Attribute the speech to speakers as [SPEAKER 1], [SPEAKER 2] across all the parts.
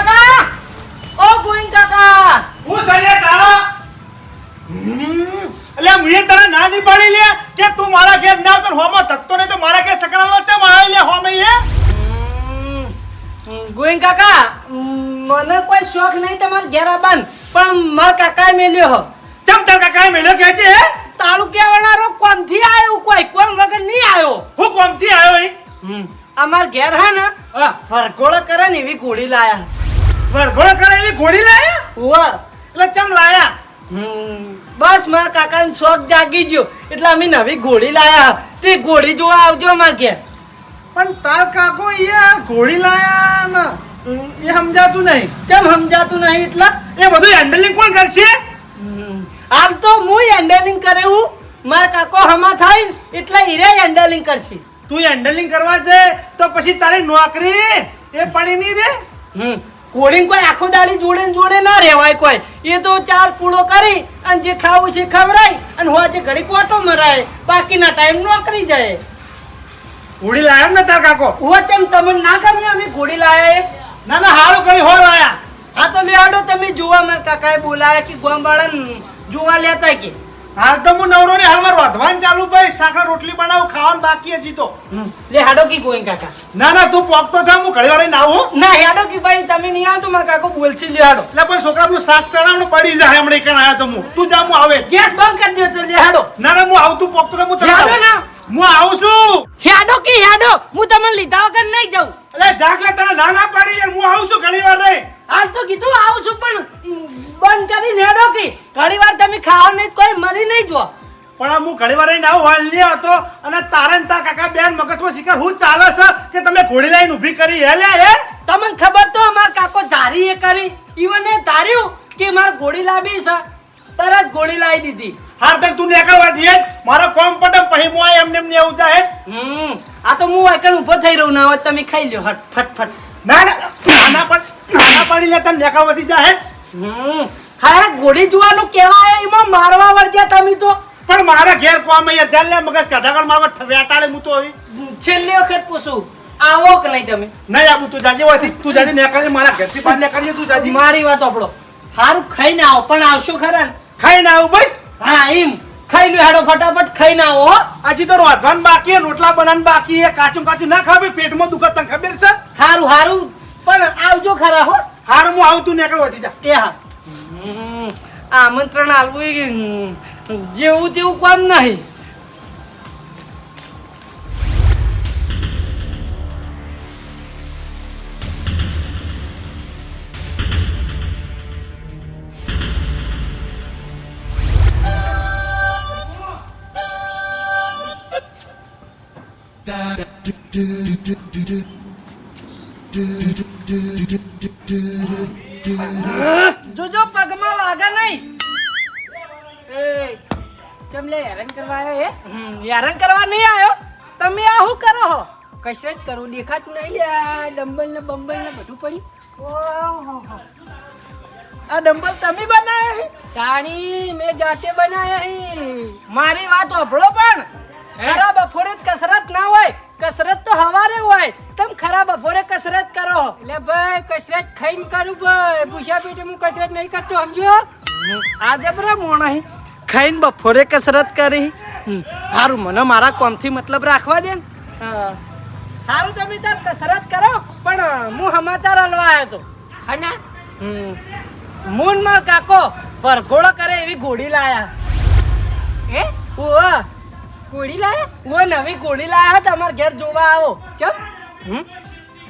[SPEAKER 1] કાકા ઓ ગોવિંદ કાકા
[SPEAKER 2] હું સલે તારો એટલે મુએ તને ના ની પાડી લે કે તું મારા ઘેર ના તો હોમો તકતો નહીં તો મારા ઘેર સકરાલો ચમ આવી લે હોમે એ
[SPEAKER 1] ગોવિંદ કાકા મને કોઈ શોખ નહીં તમારા ઘેર આવવાનું પણ મારા કાકાએ મેલ્યો હો
[SPEAKER 2] ચમ તાર કાકાએ મેલ્યો કે છે
[SPEAKER 1] તાલુકા વાળાનો કોમથી આવ્યો કોઈ કોમ વગર નહીં આવ્યો
[SPEAKER 2] હું કોમથી આવ્યો એ
[SPEAKER 1] અમાર ઘેર હે ને ફરગોળો કરે ને એવી ઘોડી લાયા
[SPEAKER 2] વરઘોડો કરે એવી ઘોડી લાયા
[SPEAKER 1] ઓવા
[SPEAKER 2] એટલે ચમ લાયા
[SPEAKER 1] બસ મારા કાકાનો શોખ જાગી ગયો એટલે અમે નવી ઘોડી લાયા તે ઘોડી જોવા આવજો અમાર ઘેર
[SPEAKER 2] પણ તાર કાકો એ ઘોડી લાયા ને એ સમજાતું નહીં
[SPEAKER 1] ચમ સમજાતું નહીં એટલે
[SPEAKER 2] એ બધું હેન્ડલિંગ કોણ કરશે
[SPEAKER 1] હાલ તો હું હેન્ડલિંગ કરે હું મારા કાકો હમા થાય ને એટલે હીરે હેન્ડલિંગ કરશે
[SPEAKER 2] તું હેન્ડલિંગ કરવા છે તો પછી તારી નોકરી એ પડી નહીં રે
[SPEAKER 1] કોડિંગ કોઈ આખો દાડી જોડે ને જોડે ના રહેવાય કોઈ એ તો ચાર પૂળો કરી અને જે ખાવું છે ખવડાય અને હોજે ઘડી કોટો મરાય બાકીના ટાઈમ નોકરી જાય
[SPEAKER 2] ઘોડી લાયા ને તાર કાકો
[SPEAKER 1] ઓ તેમ તમને ના ગમ્યું અમે ઘોડી લાયા એ
[SPEAKER 2] ના ના હારું કરી હો લાયા
[SPEAKER 1] આ તો લેવાડો તમે જોવા મારા કાકાએ બોલાયા કે ગોમવાળા જોવા લેતા કે
[SPEAKER 2] હાલ તો હું નવરો ને હાલ મારું વધવાન ચાલુ ભાઈ શાકર રોટલી બનાવું ખાવાનું બાકી હજી તો
[SPEAKER 1] લે હાડો કી ગોઈન કાકા
[SPEAKER 2] ના ના તું પોકતો થા હું ઘડી વાર ના આવું
[SPEAKER 1] ના હેડો કી ભાઈ તમે નહીં આવો તો મારા કાકો બોલશે લે હાડો
[SPEAKER 2] એટલે પણ છોકરા આપણું શાક ચડાવવાનું પડી જાય હમણાં કણ આયા તો હું તું જા હું આવે
[SPEAKER 1] ગેસ બંધ કરી દો તો લે હાડો
[SPEAKER 2] ના ના હું આવું તું પોકતો થા હું તને
[SPEAKER 1] હેડો ના
[SPEAKER 2] હું આવું છું
[SPEAKER 1] હેડો કી હેડો હું તમને લીધા વગર નહીં જાઉં
[SPEAKER 2] એટલે જાગ લે તને ના ના પાડી યાર હું આવું છું ઘણી વાર રહી
[SPEAKER 1] હાલ તો કીધું આવું છું પણ બંધ કરી હેડો કી ઘણી વાર તમે ખાવ નહીં કોઈ મરી નહીં જો
[SPEAKER 2] પણ હું ઘણી વાર રહીને આવું હાલ નહીં હતો અને તારે ને તાર કાકા બેન મગજમાં શિકાર હું ચાલે છે કે તમે ઘોડી લાઈન ઊભી કરી હે લે હે
[SPEAKER 1] તમને ખબર તો અમાર કાકો ધારી એ કરી ઈવન એ ધાર્યું કે માર ઘોડી લાવી છે તરત ઘોડી લાવી દીધી
[SPEAKER 2] હાર તક તું નીકળવા દે મારો કોમ પટમ પછી હું એમને એમને આવું જાય
[SPEAKER 1] આ તો હું આકણ ઊભો થઈ રહ્યો ના હોય તમે ખાઈ લ્યો હટ ફટફટ
[SPEAKER 2] ના ના નાના પાડી લે તને નીકળવાથી જાય
[SPEAKER 1] હા ઘોડી જોવાનું કેવાય એમાં મારવા વળ્યા તમે તો
[SPEAKER 2] પણ મારા ઘેર કોમ યાર ચાલ લે મગજ કાઢા મારવા વેટાળે હું તો આવી
[SPEAKER 1] છેલ્લી વખત પૂછું આવો કે નહીં તમે
[SPEAKER 2] નહીં આવું તું જાજે હોયથી તું જાજે નીકળજે મારા ઘરથી બહાર નીકળજે તું જાજે
[SPEAKER 1] મારી વાત આપણો હારું ખાઈને આવો પણ આવશો ખરા ને
[SPEAKER 2] ખાઈને આવું બસ
[SPEAKER 1] હા એમ ખાઈ લો હાડો ફટાફટ ખાઈને આવો હો
[SPEAKER 2] હજી તો રોધવાનું બાકી રોટલા બનાવવાનું બાકી કાચું કાચું ના ખાવે પેટમાં દુખત તને ખબર છે
[SPEAKER 1] હારું હારું પણ આવજો ખરા હો
[SPEAKER 2] હારું હું આવું તું નીકળવાથી જા
[SPEAKER 1] એ હા આમંત્રણ આલવું જેવું તેવું કામ નહીં જોજો પગમાં વાગા નહીં
[SPEAKER 3] ચમલે હેરાન કરવા આવ્યો હે
[SPEAKER 1] હેરાન કરવા નહીં આવ્યો તમે આ શું કરો હો
[SPEAKER 3] કસરત કરું દેખાતું નહીં લે ડમ્બલ ને બંબલ ને બધું પડી
[SPEAKER 1] ઓહો આ ડમ્બલ તમે બનાવ્યા છે
[SPEAKER 3] તાણી મેં જાતે બનાયા હે
[SPEAKER 1] મારી વાત સાંભળો પણ ખરા બપોરે જ કસરત ના હોય કસરત તો હવારે હોય તમે ખરા બપોરે કસરત કરો
[SPEAKER 3] એટલે ભાઈ કસરત ખાઈને કરું ભાઈ પૂછ્યા પેટે હું કસરત નહીં કરતો સમજો
[SPEAKER 1] આજે બરા મોણા ખાઈને બપોરે કસરત કરી સારું મને મારા કોમથી મતલબ રાખવા દે ને સારું તમે તાર કસરત કરો પણ હું સમાચાર હલવા આવ્યો હતો
[SPEAKER 3] હના
[SPEAKER 1] મૂન માર કાકો ભરઘોડો કરે એવી ઘોડી લાયા
[SPEAKER 3] હે
[SPEAKER 1] ઓહ
[SPEAKER 3] ગોળી લાયા
[SPEAKER 1] ઓ નવી ઘોડી લાયા તમાર ઘેર જોવા આવો
[SPEAKER 3] ચમ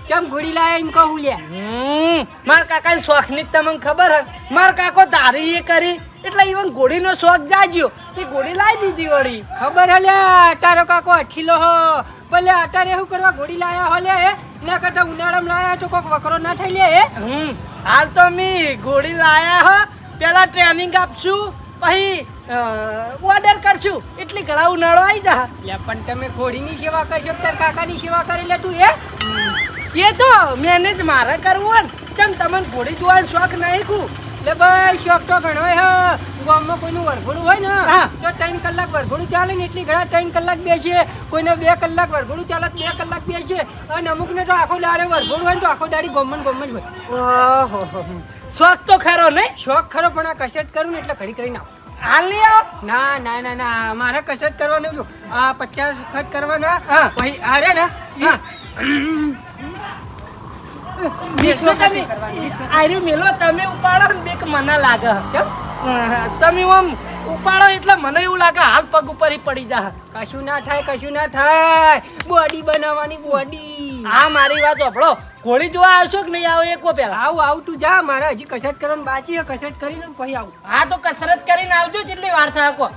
[SPEAKER 3] ચમ ગોળી લાયા એમ કહું લ્યા
[SPEAKER 1] માર કાકાની શોખની તમને ખબર હે માર કાકો ધારી એ કરી એટલે ઈવન ઘોડીનો શોખ જાગ્યો તે ઘોડી લાવી દીધી વળી
[SPEAKER 3] ખબર હે લ્યા તારો કાકો અઠીલો હો ભલે અટારે શું કરવા ગોળી લાયા હો લે ના કરતા ઉનાળામાં લાયા તો કોક વકરો ના થઈ લે
[SPEAKER 1] હાલ તો મી ઘોડી લાયા હો પેલા ટ્રેનિંગ આપશું પછી ઓર્ડર કરશું એટલી ઘણા ઉનાળો આવી જા
[SPEAKER 3] લે પણ તમે ઘોડીની સેવા કરશો તાર કાકાની સેવા કરી લે તું
[SPEAKER 1] એ તો મેનેજ મારે કરવું હોય ને કેમ તમને ઘોડી જોવાનો શોખ નહીં કુ
[SPEAKER 3] લે ભાઈ શોખ તો ઘણો હે ગામમાં કોઈનું વરઘોડું હોય ને
[SPEAKER 1] હા.
[SPEAKER 3] તો 3 કલાક વરઘોડું ચાલે ને એટલી ઘણા 3 કલાક બેસીએ કોઈને 2 કલાક વરઘોડું ચાલે 2 કલાક બેસીએ અને અમુકને તો આખો દાડે વરઘોડું હોય ને તો આખો દાડી ગમન જ હોય
[SPEAKER 1] ઓહો શોખ તો ખરો નહીં
[SPEAKER 3] શોખ ખરો પણ આ કસરત કરું ને એટલે ઘડી કરીને આવું
[SPEAKER 1] હાલ નહીં આવો
[SPEAKER 3] ના ના ના ના મારે કસરત કરવાનું જો આ 50 વખત કરવાના
[SPEAKER 1] હા.
[SPEAKER 3] પછી અરે ને
[SPEAKER 1] હા. વિષ્ણુ તમે આર્યું મેલો તમે ઉપાડો ને બેક મને લાગે
[SPEAKER 3] કેમ?
[SPEAKER 1] તમે આમ ઉપાડો એટલે મને એવું લાગે હાલ પગ ઉપર ઈ પડી જા
[SPEAKER 3] કશું ના થાય બોડી બનાવવાની બોડી
[SPEAKER 1] હા મારી વાત સાંભળો ઘોડી જોવા આવશો કે નહીં આવો એકો પેલા
[SPEAKER 3] આવું તું જા મારે હજી કસરત કરવાનું બાકી છે કસરત કરીને પછી આવું
[SPEAKER 1] હા તો કસરત કરીને આવજો કેટલી વાર થાય કો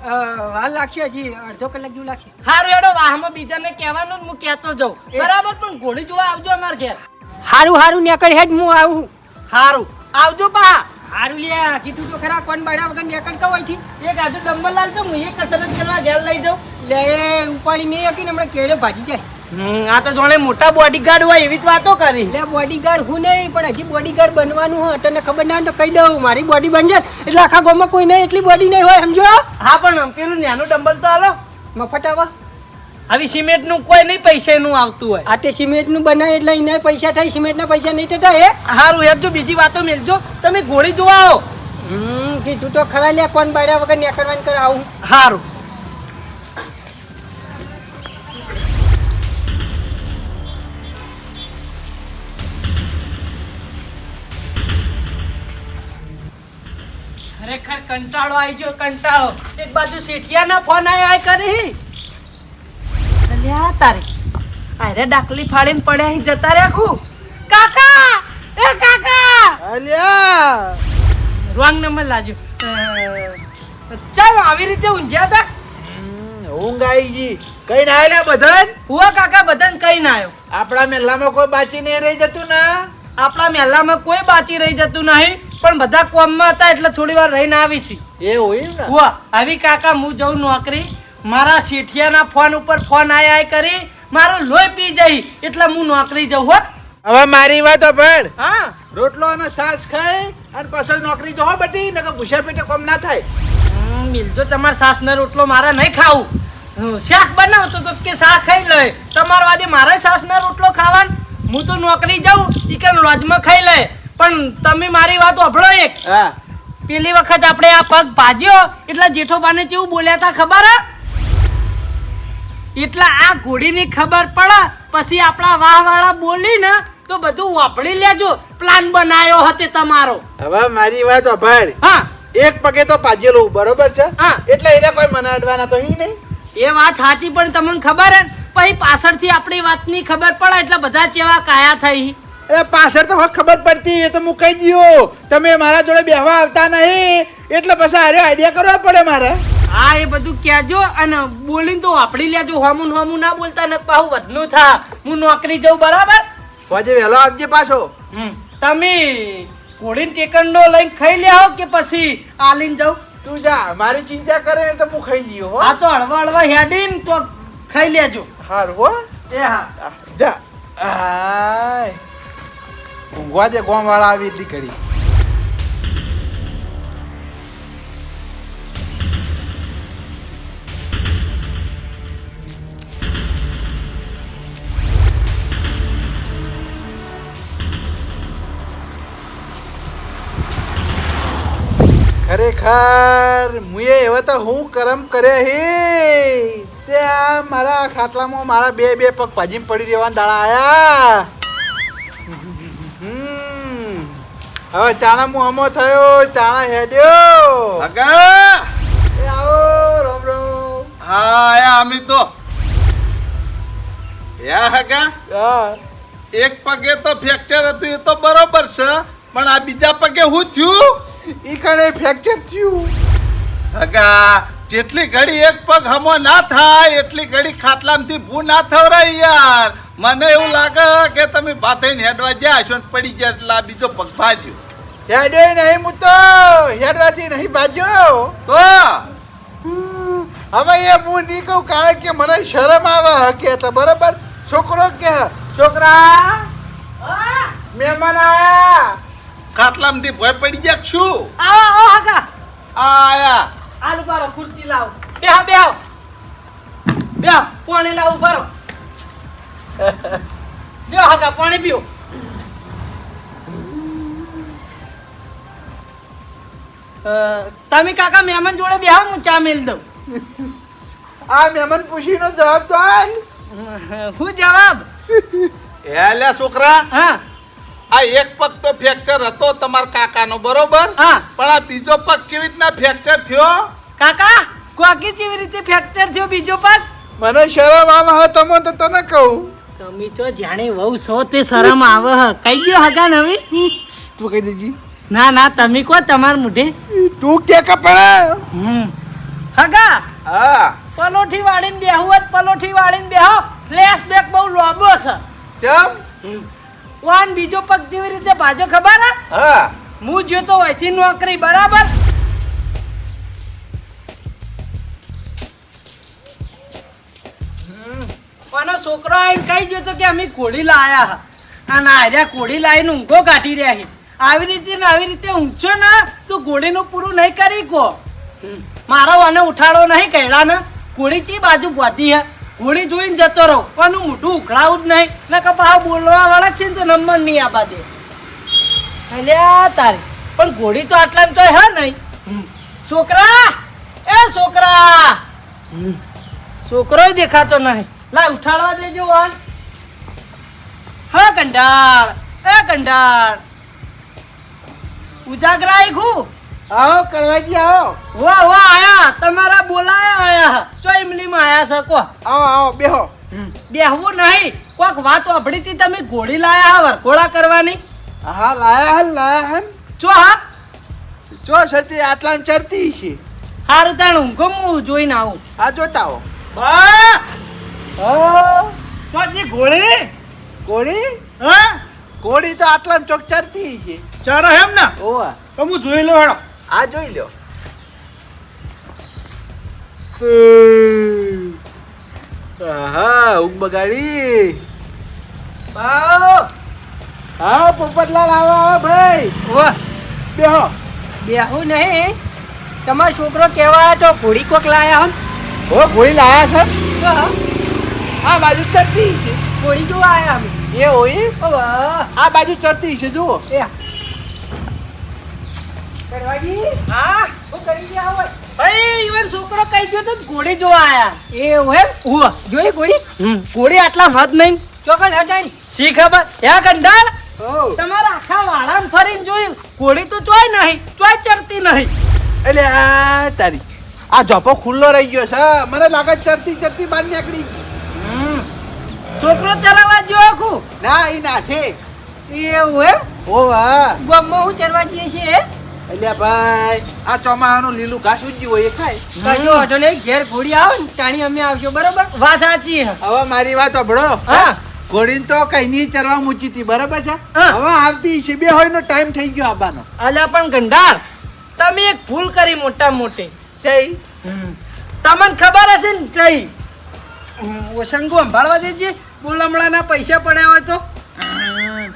[SPEAKER 3] હાલ લાગશે હજી અડધો કલાક જેવું લાગશે
[SPEAKER 1] હારું એડો વાહમાં બીજાને કહેવાનું ને હું કહેતો જાઉં બરાબર પણ ઘોડી જોવા આવજો અમાર ઘેર
[SPEAKER 3] હારું નીકળ હેડ હું આવું
[SPEAKER 1] હારું આવજો પા
[SPEAKER 3] હારું લ્યા કીધું તો ખરા કોણ બાળા વગર નીકળ કવ અહીંથી
[SPEAKER 1] એક આજુ ડમ્બલ લાલ તો હું એ કસરત કરવા ઘેર લઈ જાઉં
[SPEAKER 3] લે ઉપાડી નહીં હતી ને હમણાં કેળે ભાજી જાય
[SPEAKER 1] આ તો જોણે મોટા બોડીગાર્ડ હોય એવી જ વાતો કરી
[SPEAKER 3] એટલે બોડીગાર્ડ હું નહીં પણ હજી બોડીગાર્ડ બનવાનું હોય તને ખબર ના હોય તો કહી દઉં મારી બોડી બનશે એટલે આખા ગામમાં કોઈ નહીં એટલી બોડી નહીં હોય સમજો
[SPEAKER 1] હા પણ પેલું નાનું ડમ્બલ તો હાલો
[SPEAKER 3] મફત આવા
[SPEAKER 1] આવી સિમેન્ટ નું કોઈ નહીં પૈસા નું આવતું હોય
[SPEAKER 3] આ તે સિમેન્ટ નું બનાય એટલે એને પૈસા થાય સિમેન્ટ ના પૈસા નહીં થતા હે
[SPEAKER 1] હારું યાર જો બીજી વાતો મેલજો તમે ઘોડી જોવા આવો
[SPEAKER 3] કીધું તો ખરા લ્યા કોણ બાળા વગર નીકળવાનું કરે આવું
[SPEAKER 1] હારું ખરેખર કંટાળો આવી ગયો કંટાળો એક બાજુ શેઠિયાના ફોન આયા કરી અલ્યા તારી અરે ડાકલી ફાડીને પડ્યા અહીં જતા રાખું કાકા એ કાકા
[SPEAKER 4] અલ્યા
[SPEAKER 1] રોંગ નંબર લાજો ચાલ આવી રીતે ઊંઝ્યા હતા
[SPEAKER 4] ઊંઘ આવી ગઈ કઈ ના આયેલા બધાન
[SPEAKER 1] હુઆ કાકા બધાને કઈ ના આવ્યો
[SPEAKER 4] આપણા મેલામાં કોઈ બાકી નહીં રહી જતું ને
[SPEAKER 1] આપણા મહેલામાં કોઈ બાચી રહી જતું નહીં પણ બધા કોમમાં હતા એટલે થોડી વાર રહીને આવી છે
[SPEAKER 4] એ હોય ને
[SPEAKER 1] હુઆ આવી કાકા હું જઉં નોકરી મારા શેઠિયાના ફોન ઉપર ફોન આયા કરી મારું લોહી પી જાય એટલે હું નોકરી જઉં હો
[SPEAKER 4] હવે મારી વાત પણ
[SPEAKER 1] હા
[SPEAKER 4] રોટલો અને છાશ ખાઈ અને પછી નોકરી જો બધી નકર ભૂસ્યા પેટે કોમ ના થાય
[SPEAKER 1] મિલજો તમારા સાસનો રોટલો મારે નહીં ખાવું શાક બનાવતો તો કે શાક ખાઈ લે તમારા વાદે મારે સાસનો રોટલો ખાવાનો હું તો નોકરી જાઉં ઈ કે રોજમાં ખાઈ લે પણ તમે મારી વાત સાંભળો એક
[SPEAKER 4] હા
[SPEAKER 1] પેલી વખત આપણે આ પગ ભાજ્યો એટલે જેઠોબાને કેવું બોલ્યા હતા ખબર હે એટલે આ ઘોડીની ખબર પડે પછી આપણા વાહવાળા બોલી ને તો બધું વાપરી લેજો પ્લાન બનાવ્યો હતો તમારો
[SPEAKER 4] હવે મારી વાત સાંભળ
[SPEAKER 1] હા
[SPEAKER 4] એક પગે તો પાજેલું બરોબર છે
[SPEAKER 1] હા.
[SPEAKER 4] એટલે એને કોઈ મને અડવાના તો હી નહીં
[SPEAKER 1] એ વાત સાચી પણ તમને ખબર હે પછી પાછળથી આપણી વાતની ખબર પડે એટલે બધા ચેવા કાયા થઈ
[SPEAKER 4] એ પાછળ તો હક ખબર પડતી એ તો હું કહી દઉં તમે મારા જોડે બેહવા આવતા નહીં એટલે પછી આરે આઈડિયા કરવા પડે મારે
[SPEAKER 1] હા એ બધું કહેજો અને બોલીને તો વાપરી લેજો હોમું ના બોલતા ને પાહુ વધનું થા હું નોકરી જઉં બરાબર
[SPEAKER 4] પછી વહેલો આવજે પાછો
[SPEAKER 1] તમે ઘોડીને ટેકંડો લઈને ખાઈ લ્યા કે પછી આલીને જાઉં
[SPEAKER 4] તું જા મારી ચિંતા કરે ને તો હું ખાઈ દઉં હો
[SPEAKER 1] આ તો હળવા હેડીને તો ખાઈ લેજો
[SPEAKER 4] હારું હો
[SPEAKER 1] એ હા
[SPEAKER 4] જા આય ઊંઘવા દે ગોમ વાળા આવી એટલી કરી ખરેખર મુએ એવા તો હું કરમ કરે હે તે આ મારા ખાટલામાં મારા બે બે પગ ભાજીને પડી રહેવાના દાડા આયા હવે ચાણા મુહમ્મો થયો ચાણા હેડ્યો
[SPEAKER 5] હગા
[SPEAKER 4] એ આવો રોમ રોમ
[SPEAKER 5] હા આયા અમે તો યા હગા
[SPEAKER 4] હા
[SPEAKER 5] એક પગે તો ફ્રેક્ચર હતું એ તો બરોબર છે પણ આ બીજા પગે શું થયું
[SPEAKER 4] ઈ કણે ફ્રેક્ચર થયું
[SPEAKER 5] હગા જેટલી ઘડી એક પગ હમો ના થાય એટલી ઘડી ખાટલામાંથી ભૂ ના થવરાય યાર મને એવું લાગે કે તમે ભાથઈને હેડવા જ્યા છો ને પડી ગયા એટલે આ બીજો પગ ભાજ્યો
[SPEAKER 4] હેડ્યો નહીં હું તો હેડવાથી નહીં ભાજ્યો
[SPEAKER 5] તો
[SPEAKER 4] હવે એ હું નહીં કહું કારણ કે મને શરમ આવે હકે તો બરોબર છોકરો કે છોકરા મહેમાન આયા
[SPEAKER 5] ખાટલા ખાટલામાંથી ભય પડી ગયા કે શું?
[SPEAKER 1] આવો આવો હગા
[SPEAKER 5] આયા
[SPEAKER 1] આલુ બારો ખુરચી લાવો બેહો બેહો બેહો પાણી લાવો બારો બેહો હગા પાણી પીઓ તમે કાકા મહેમાન જોડે બેહો હું ચા મેલ દઉં
[SPEAKER 4] આ મહેમાન પૂછીનો જવાબ તો આલ.
[SPEAKER 1] હું જવાબ
[SPEAKER 5] લ્યા છોકરા,
[SPEAKER 1] હા
[SPEAKER 5] આ એક પગ તો ફ્રેક્ચર હતો તમારા કાકાનો, બરોબર?
[SPEAKER 1] હા
[SPEAKER 5] પણ આ બીજો પગ કેવી રીતના ફ્રેક્ચર થયો?
[SPEAKER 1] કાકા કોકી કેવી રીતે ફ્રેક્ચર થયો બીજો પગ
[SPEAKER 4] મને શરમ આવે હે તમો તો તને કહું.
[SPEAKER 1] તમે તો જાણે વહુ છો તે શરમ આવે હ કઈ ગયો હગા નવી
[SPEAKER 4] તું કહી દેજી.
[SPEAKER 1] ના ના તમે કો તમાર મુઢે
[SPEAKER 4] તું કે કપડા
[SPEAKER 1] હગા
[SPEAKER 5] હા
[SPEAKER 1] પલોઠી વાળીને બેહું જ પલોઠી વાળીને બેહો ફ્લેશબેક બહુ લોબો છે
[SPEAKER 5] ચમ?
[SPEAKER 1] વાન બીજો પગ જેવી રીતે ભાજો ખબર હે
[SPEAKER 5] હા
[SPEAKER 1] હું જ્યો તો અહીંથી નોકરી બરાબર આનો છોકરો આવીને કહી ગયો તો કે અમે ઘોડી લાયા હા અને આર્યા ઘોડી લાવીને ઊંઘો કાઢી રહ્યા છે આવી રીતે ને આવી રીતે ઊંઘશો ને તો ઘોડીનું પૂરું નહીં કરી કો મારો આને ઉઠાડો નહીં કહેલા ને ઘોડી ચી બાજુ પહોંચી હે ઘોડી જોઈને જતો રહો પણ હું મોઢું ઉખડાવું જ નહીં ને કે પાછા બોલવા વાળા છે ને તો નંબર નહીં આપા દે અલ્યા તારી પણ ઘોડી તો આટલા તો હે નહીં છોકરા એ છોકરા છોકરોય દેખાતો નહીં લા ઉઠાડવા દેજો વાન હા કંડાળ એ કંડાળ ઉજાગરા આવી ઘું
[SPEAKER 4] આવો કળવાજી આવો.
[SPEAKER 1] વાહ વાહ આયા તમારા બોલાયા આયા ચો ઇમલીમાં આયા છે કો
[SPEAKER 4] આવો આવો બેહો.
[SPEAKER 1] બેહવું નહીં કોક વાત વાપડી હતી તમે ઘોડી લાયા હા વરઘોડા કરવાની
[SPEAKER 4] હા લાયા હે
[SPEAKER 1] ચો હા
[SPEAKER 4] ચો સતી આટલામાં ચરતી છે.
[SPEAKER 1] હારું તાણ ઊંઘો હું જોઈને આવું
[SPEAKER 4] આ જોતા આવો.
[SPEAKER 2] બા
[SPEAKER 4] હા
[SPEAKER 2] તો જી ઘોડી
[SPEAKER 4] કોડી
[SPEAKER 2] હા
[SPEAKER 4] કોડી તો આટલામાં ચોક ચરતી છે.
[SPEAKER 2] ચારો એમ ને
[SPEAKER 4] ઓવા
[SPEAKER 2] તો હું જોઈ લઉં હેડો.
[SPEAKER 4] આ જોઈ લ્યો. આહા ઊંઘ બગાડી.
[SPEAKER 3] બાવ
[SPEAKER 4] હા પોપટલાલ આવો આવો ભાઈ
[SPEAKER 3] વાહ
[SPEAKER 4] બેહો.
[SPEAKER 3] બેહું નહીં તમારો છોકરો કહેવા તો ઘોડી કોક લાયા હમ
[SPEAKER 4] ઓ ગોળી લાયા છે.
[SPEAKER 3] વાહ,
[SPEAKER 4] આ બાજુ ચરતી છે.
[SPEAKER 3] ઘોડી જોવા આયા અમે
[SPEAKER 4] એ હોય
[SPEAKER 3] ઓ વાહ
[SPEAKER 4] આ બાજુ ચરતી છે જુઓ.
[SPEAKER 3] એ કરવાજી
[SPEAKER 1] હા
[SPEAKER 3] હું કરી ગયા હોય
[SPEAKER 1] ભાઈ ઈવન છોકરો કઈ ગયો તો ઘોડી જોવા આયા
[SPEAKER 3] એવું એમ
[SPEAKER 1] ઉવા
[SPEAKER 3] જોઈ ઘોડી
[SPEAKER 1] ઘોડી આટલા હદ નહીં
[SPEAKER 3] ચોકન હટાઈ
[SPEAKER 1] શી ખબર હે કંડાળ
[SPEAKER 4] ઓ
[SPEAKER 1] તમારા આખા વાળામાં ફરીને જોયું ઘોડી તો ચોય નહીં ચોય ચડતી નહીં
[SPEAKER 4] એટલે આ તારી આ ઝોપો ખુલ્લો રહી ગયો છે. મને લાગે ચરતી ચરતી બહાર નીકળી ગઈ.
[SPEAKER 1] છોકરો ચલાવવા જો આખું
[SPEAKER 4] ના ઈ નાઠે.
[SPEAKER 3] એવું એમ
[SPEAKER 4] ઓ વાહ
[SPEAKER 3] ગામમાં હું ચરવા જઈએ છીએ
[SPEAKER 4] એટલે ભાઈ આ ચોમાહાનું લીલું ઘાસ ઉગ્યું હોય એ ખાય.
[SPEAKER 3] કશો વાંધો નહીં ઘેર ઘોડી આવે ને તાણી અમે આવશો બરોબર
[SPEAKER 1] વાત સાચી હે.
[SPEAKER 4] હવે મારી વાત સાંભળો.
[SPEAKER 1] હા
[SPEAKER 4] ઘોડીને તો કઈ નહીં ચરવા મૂકી હતી બરાબર છે.
[SPEAKER 1] હા.
[SPEAKER 4] હવે આવતી છે બે હોય નો ટાઈમ થઈ ગયો આવવાનો.
[SPEAKER 1] અલ્યા પણ ગંડાર તમે એક ભૂલ કરી મોટા મોટી
[SPEAKER 4] જઈ
[SPEAKER 1] તમને ખબર હશે ને જઈ ઓશંગુ સંભાળવા દેજે બોલમણાના પૈસા પડ્યા હોય તો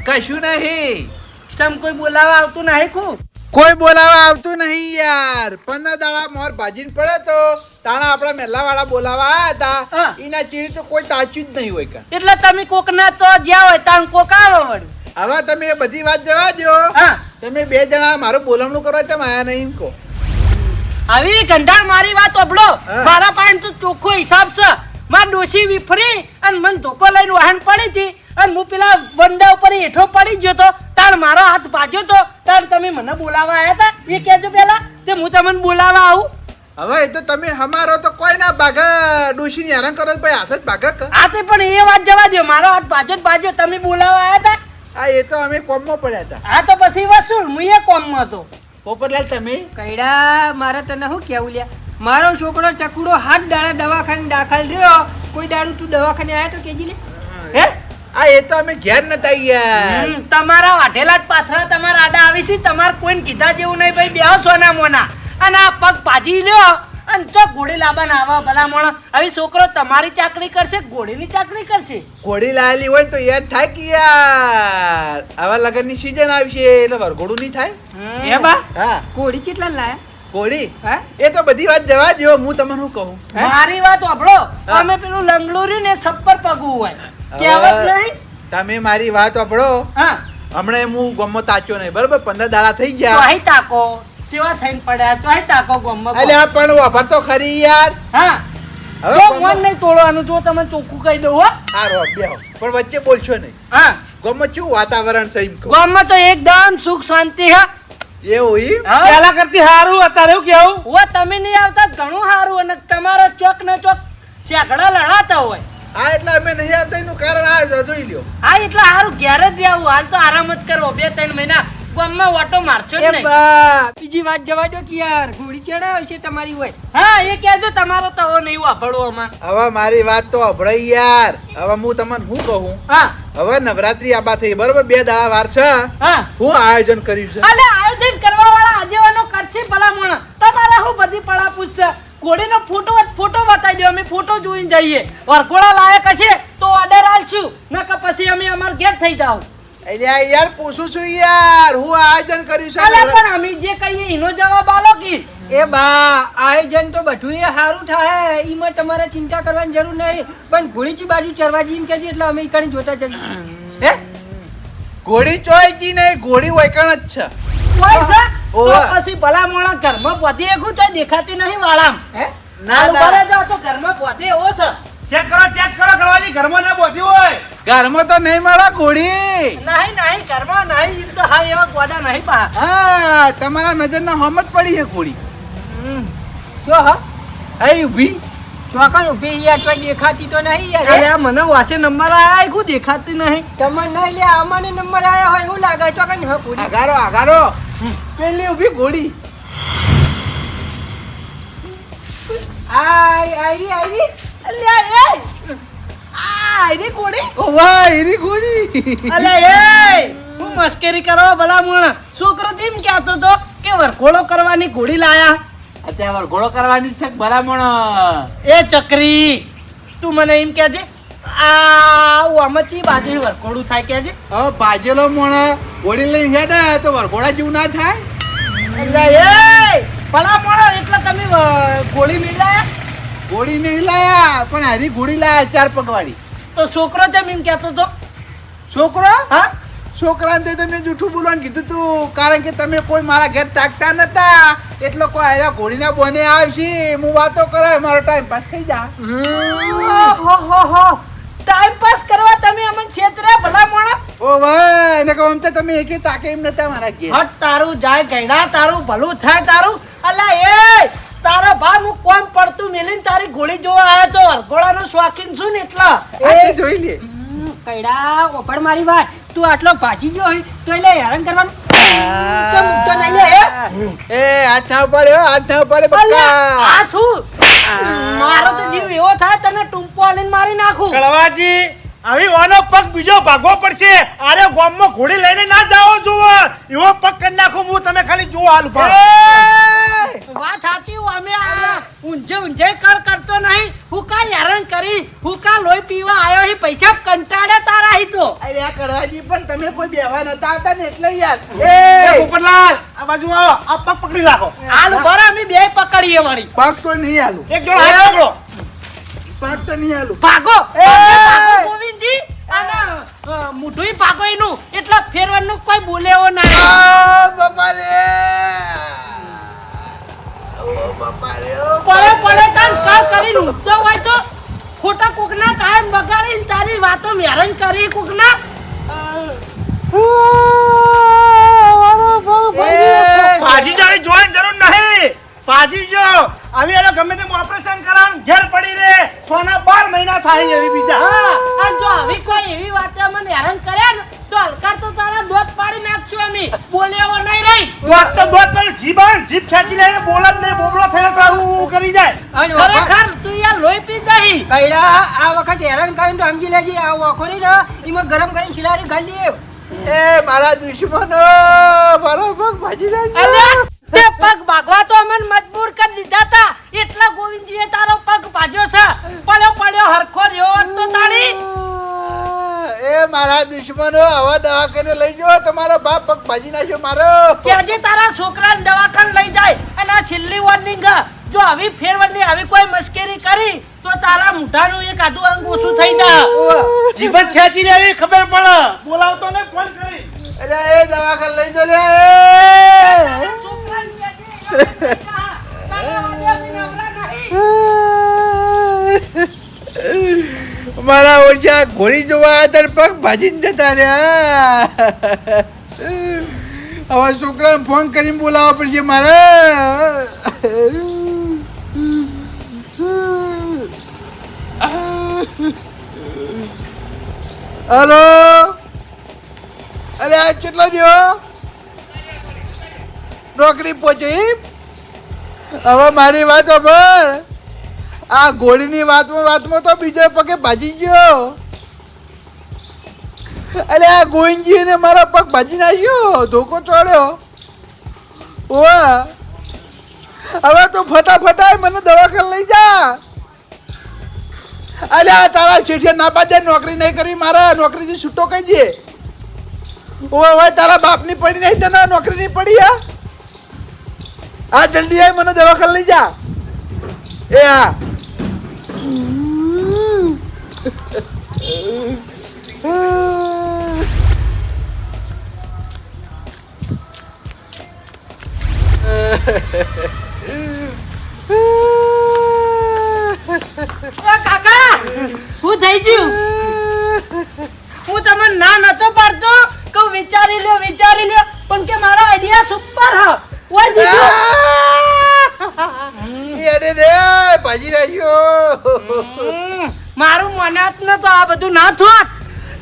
[SPEAKER 4] કશું નહીં.
[SPEAKER 1] ચમ કોઈ બોલાવા આવતું નહીં કુ
[SPEAKER 4] કોઈ બોલાવા આવતું નહીં યાર. 15 દાડા મોર ભાજીને પડે તો તાણા આપણા મેલા વાળા બોલાવા આયા
[SPEAKER 1] હા.
[SPEAKER 4] હતા. એના ચીડી તો કોઈ તાચ્યું જ નહીં હોય કા.
[SPEAKER 1] એટલે તમે કોકના તો જ્યાં હોય ત્યાં કોક આવો વળી
[SPEAKER 4] હવે તમે એ બધી વાત જવા દો.
[SPEAKER 1] હા
[SPEAKER 4] તમે બે જણા મારું બોલમણું કરો તેમ આયા નહીં કો.
[SPEAKER 1] આવી ગંડાર મારી વાત ઓબળો
[SPEAKER 4] હા.
[SPEAKER 1] મારા પાસે તો ચોખ્ખો હિસાબ છે માર ડોશી વિફરી અને મને ધોકો લઈને વાહન પડી હતી અને હું પેલા વંડા ઉપર હેઠો પડી ગયો તો તાર મારો હાથ ભાજ્યો તો તાર તમે મને બોલાવા આવ્યા હતા એ કહેજો પેલા તે હું તમને બોલાવા આવું
[SPEAKER 4] હવે એ તો તમે હમારો તો કોઈ ના ભાગા ડોશીની હેરાન કરો તો ભાઈ હાથ જ ભાગા ક.
[SPEAKER 1] આ તે પણ એ વાત જવા દો મારો હાથ ભાજ્યો તમે બોલાવા આવ્યા હતા
[SPEAKER 4] આ એ તો અમે કોમમાં પડ્યા હતા.
[SPEAKER 1] આ તો પછી વસૂલ હું એ કોમમાં હતો
[SPEAKER 4] પોપટલાલ તમે
[SPEAKER 3] કઈડા મારે તને શું કેવું લ્યા મારો છોકરો ચકુડો 7 દાડા દવાખાને દાખલ રહ્યો કોઈ દાડું તું દવાખાને આવ્યા તો કેજી લે
[SPEAKER 1] હે
[SPEAKER 4] આ એ તો અમે ઘેર નતા યાર.
[SPEAKER 1] તમારા વાઢેલા જ પાથરા તમારા આડા આવી છે તમારે કોઈને કીધા જેવું નહીં ભાઈ બેહો સોના મોના અને આ પગ ભાજી લ્યો અને તો ઘોડી લાવવા ના આવા ભલા મોણા. હવે છોકરો તમારી ચાકરી કરશે કે ઘોડીની ચાકરી કરશે?
[SPEAKER 4] ઘોડી લાયેલી હોય તો યાદ થાય કે યાર આવા લગનની સીઝન આવશે એટલે વરઘોડું નહીં થાય.
[SPEAKER 3] એ બા
[SPEAKER 4] હા
[SPEAKER 3] કોડી કેટલા લાયા
[SPEAKER 4] ઘોડી
[SPEAKER 3] હે
[SPEAKER 4] એ તો બધી વાત જવા દો. હું તમને શું કહું,
[SPEAKER 1] મારી વાત સાંભળો. અમે પેલું લંગડું રહ્યું ને છપ્પર પગવું હોય કહેવત નહીં.
[SPEAKER 4] તમે મારી વાત સાંભળો.
[SPEAKER 1] હા
[SPEAKER 4] હમણાં હું ગમો તાચ્યો નહીં બરોબર, 15 દાડા થઈ ગયા.
[SPEAKER 1] ચોહી તાકો સેવા થઈને પડ્યા ચોહી તાકો ગોમમાં.
[SPEAKER 4] અલ્યા પણ વાપર તો ખરી યાર.
[SPEAKER 1] હા
[SPEAKER 4] હવે
[SPEAKER 1] તો
[SPEAKER 4] ગમો-
[SPEAKER 1] મન નહીં તોડવાનું. જો તમે ચોખ્ખું કહી દઉં હો.
[SPEAKER 4] હારો બેહો પણ વચ્ચે બોલશો નહીં.
[SPEAKER 1] હા
[SPEAKER 4] ગમો કેવું વાતાવરણ છે એમ કહું.
[SPEAKER 1] ગોમમાં તો એકદમ સુખ શાંતિ હા.
[SPEAKER 4] એવું એમ?
[SPEAKER 1] હા
[SPEAKER 2] પેલા કરતી હારું અત્યારે એવું કેવું
[SPEAKER 1] ઓ તમે નહીં આવતા તો ઘણું સારું. અને તમારા ચોક ને ચોક શેકડા લડાતા હોય.
[SPEAKER 4] હા એટલે અમે નહીં આવતા એનું કારણ આ છે, જોઈ લ્યો.
[SPEAKER 1] હા એટલે સારું ઘેર જ આવું. હાલ તો આરામ જ કરો. 2-3 મહિના ગામમાં ઓટો મારશો જ
[SPEAKER 3] એ
[SPEAKER 1] નહીં.
[SPEAKER 3] બા બીજી વાત જવા દો કે યાર ઘોડી ચડાવ છે તમારી હોય.
[SPEAKER 1] હા એ કહેજો તમારો તો નહીં વાપરવો આમાં.
[SPEAKER 4] હવે મારી વાત તો અભળાઈ યાર. હવે હું તમને શું કહું,
[SPEAKER 1] હા
[SPEAKER 4] હવે નવરાત્રી આબા થઈ બરોબર, 2 દાડા વાર છે.
[SPEAKER 1] હા
[SPEAKER 4] હું આયોજન કર્યું છે.
[SPEAKER 1] અલે આયોજન કરવા વાળા આગેવાનો કરશે ભલામણ. તમારે હું બધી પડા પૂછશે. ઘોડીનો ફોટો બતાવી દો. અમે ફોટો જોઈને જઈએ. વરઘોડા લાયક હશે તો ઓર્ડર આલશું. નકર પછી અમે અમાર ઘેર થઈ જાવ.
[SPEAKER 4] અલ્યા યાર પૂછું છું યાર, હું આયોજન કર્યું છે.
[SPEAKER 1] અલે પણ અમે જે કહીએ એનો જવાબ આલો કે.
[SPEAKER 3] એ બા આયોજન તો બધું એ સારું થાય, એમાં તમારે ચિંતા કરવાની જરૂર નહીં. પણ ઘોડીची બાજુ ચરવાજી એમ કહેજે એટલે અમે ઈકણી જોતા જઈએ. હે
[SPEAKER 4] ઘોડી ચોઈજી નહીં, ઘોડી વૈકણ જ છે.
[SPEAKER 1] કોઈ છે તો
[SPEAKER 4] ઓવે.
[SPEAKER 1] પછી ભલામણ ઘરમાં પોતે એકું તો દેખાતી નહીં વાળામ.
[SPEAKER 3] હે
[SPEAKER 4] ના
[SPEAKER 1] આલુ
[SPEAKER 4] ના
[SPEAKER 1] ભરે જાઓ તો ઘરમાં પોતે એવો છે.
[SPEAKER 2] ચેક કરો ગળવાજી ઘરમાં ના બોધી હોય
[SPEAKER 4] ઘરમાં તો નહીં મળે ઘોડી.
[SPEAKER 1] નહીં ઘરમાં નહીં. એમ તો હા એવા ગોડા નહીં પા.
[SPEAKER 4] હા તમારા નજરના હોમ જ પડી છે ઘોડી.
[SPEAKER 3] જો હા
[SPEAKER 4] અહીં ઊભી.
[SPEAKER 3] ચોકન ઉભી યાર કોઈ દેખાતી તો નહીં યાર.
[SPEAKER 1] અરે આ મને વાસે નંબર આયા એકું દેખાતી નહીં.
[SPEAKER 3] તમને નહીં લે અમને નંબર આવ્યો હોય એવું લાગે ચોકન હા ઘોડી.
[SPEAKER 4] આગારો પેલી ઊભી ઘોડી.
[SPEAKER 3] આઈ
[SPEAKER 1] અલ્યા એ આ આયરી ઘોડી.
[SPEAKER 4] ઓ વાહ એરી ઘોડી.
[SPEAKER 1] અલ્યા એ હું મસ્કરી કરો ભલામણ. છોકરો તેમ કહેતો તો કે વરઘોડો કરવાની ઘોડી લાયા.
[SPEAKER 4] અત્યારે વરઘોડો કરવાની છે ભલામણ.
[SPEAKER 1] એ ચકરી તું મને એમ કહેજે આ અમચી બાજુ વરઘોડું થાય કહેજે.
[SPEAKER 4] હવે બાજેલો મોણા ઘોડી લઈને હેડે તો વરઘોડા જેવું ના થાય.
[SPEAKER 1] અલ્યા એ ભલામણ એટલે તમે ઘોડી નહીં લાયા.
[SPEAKER 4] ઘોડી નહીં લાયા પણ હારી ઘોડી લાયા 4 પગવાળી.
[SPEAKER 1] તો છોકરો જેમ એમ કહેતો તો.
[SPEAKER 4] છોકરો
[SPEAKER 1] હા
[SPEAKER 4] છોકરાને તો તમે જૂઠું બોલવાનું કીધું તું, કારણ કે તમે કોઈ મારા ઘેર તાકતા નતા એટલે કોઈ આયા ઘોડીના બોને આવશે. હું વાતો કરે મારો ટાઈમ પાસ થઈ જા.
[SPEAKER 1] ટાઈમ પાસ કરવા તમે અમને છેતર્યા ભલામણ.
[SPEAKER 4] ઓ ભાઈ એને કહું તો તમે એકે તાકે એમ નતા મારા ઘેર.
[SPEAKER 1] હટ તારું જાય ગયડા તારું ભલું થાય તારું. અલા એ તારો ભા હું કોમ પડતું મેલીને તારી ઘોડી જોવા આવ્યો તો વરઘોડાનો શોખીન છું ને એટલા.
[SPEAKER 4] એ જોઈ લે.
[SPEAKER 3] કઈડા ઓપડ મારી વાત તું આટલો ભાજી ગયો હોય તો એટલે હેરાન કરવાનું કેમ ઉઠતો નહીં લે હે?
[SPEAKER 4] એ હાથ ના પડે હાથ ના પડે
[SPEAKER 1] અલા,
[SPEAKER 4] બક્કા.
[SPEAKER 1] આ છું મારો તો જીવ એવો થાય તને ટૂંપો આલીને મારી નાખું.
[SPEAKER 2] ગળવાજી આવી ઓનો પગ બીજો ભાગવો પડશે. અરે ગામમાં ઘોડી લઈને ના જાઓ જોવો એવો પગ કરી નાખું હું. તમે ખાલી જુઓ હાલ ઉભા રહો.
[SPEAKER 1] વાત સાચી અમે આ ઊંઝે કર કરતો નહીં. હું કા હેરાન કરી હું કા લોહી પીવા આવ્યો હી પૈસા કંટાળે તારા હી તો.
[SPEAKER 4] અરે આ કડવાજી પણ તમે કોઈ બેવા નતા આવતા ને એટલે યાર.
[SPEAKER 2] એ પોપટલાલ આ બાજુ આવો. આ પગ પકડી રાખો.
[SPEAKER 1] હાલ બરા અમે બે પકડીએ વળી.
[SPEAKER 4] પગ તો નહીં આલું.
[SPEAKER 2] એક જોડો હાથ પકડો.
[SPEAKER 4] પગ તો નહીં આલું.
[SPEAKER 1] ભાગો ભાગો ગોવિંદજી. અને મુઠું ભાગો એનું એટલે ફેરવાનું કોઈ બોલેવો ના.
[SPEAKER 4] આ બાપા રે. ઓ બાપા રે. ઓ
[SPEAKER 1] પડે કાન કાલ કરીને ઉઠતો હોય તો ખોટા કોકના ટાઈમ બગાડીને તારી વાતો હેરાન કરી કોકના.
[SPEAKER 2] ભાજી જાણી જોવાની જરૂર નહીં. ભાજી જો આવી એનો ગમે તેમ ઓપરેશન કરાવ ઘેર પડી રે સોના 12 મહિના થાય એવી બીજા.
[SPEAKER 1] હા અને જો આવી કોઈ એવી વાતે મને હેરાન કર્યા ને તો હલકાર તો તારા દોત પાડી નાખશું અમે. બોલેવો નહીં રહી.
[SPEAKER 2] દોત તો દોત પર જીભ ખેંચી લે બોલ જ નહીં બોબડો થઈને તો આવું કરી જાય.
[SPEAKER 3] અને ઓપડ-
[SPEAKER 1] ખરેખર તું યાર લોહી પી જઈ.
[SPEAKER 3] કઈડા આ વખત હેરાન કરીને તો સમજી લેજે આ વખોરી ને એમાં ગરમ કરીને શિલારી ગાલી દે.
[SPEAKER 4] એ મારા દુશ્મનો મારો પગ ભાજી જાય.
[SPEAKER 1] અલ્યા તે પગ ભાગવા તો અમને મજબૂર કરી દીધા તા. એટલા
[SPEAKER 4] ભાજી નાખ્યો મારો
[SPEAKER 1] કે આજે તારા છોકરાને દવાખાને લઈ જાય અને આ છેલ્લી વોર્નિંગ જો આવી ફેરવડની આવી કોઈ મશ્કરી કરી તો તારા મુઠાનું એક આધું અંગ ઓછું થઈ જાય
[SPEAKER 2] જીવન ખેંચીને આવી ખબર પડે બોલાવતો ને ફોન કરી
[SPEAKER 4] અરે એ દવાખાને લઈ જો લે
[SPEAKER 1] છોકરાને આજે તારા વાડે નવરા નહીં.
[SPEAKER 4] મારા ઓછા ઘોડી જોવા તાર પગ ભાજીને જતા રહ્યા હવે છોકરાને ફોન કરીને બોલાવવા પડશે મારે હલો અરે આ કેટલો થયો નોકરી પહોંચી હવે મારી વાત ખબર આ ઘોડીની વાતમાં તો બીજો પગે ભાજી ગયો અરે આ ગોવિંદજી ને મારા પગ ભાજી નાખ્યો ધોકો ચોડ્યો ઓવા હવે તું ફટાફટ આય મને દવાખાને લઈ જા અરે આ તારા શેઠિયા ના પાડે નોકરી નહીં કરવી મારા નોકરીથી છૂટો કહી દે ઓવા હવે તારા બાપની પડી નહીં તને નોકરી નહીં પડી આ જલ્દી આય મને દવાખાને લઈ જા એ હા
[SPEAKER 1] કાકા હું થઈ ગયું હું તમને ના નતો પાડતો કે વિચારી લ્યો પણ કે મારો આઈડિયા સુપર હ ઓય દીધો
[SPEAKER 4] અરે રે ભાજી નાખ્યો
[SPEAKER 1] મારું મનાત ન તો આ બધું ના થોત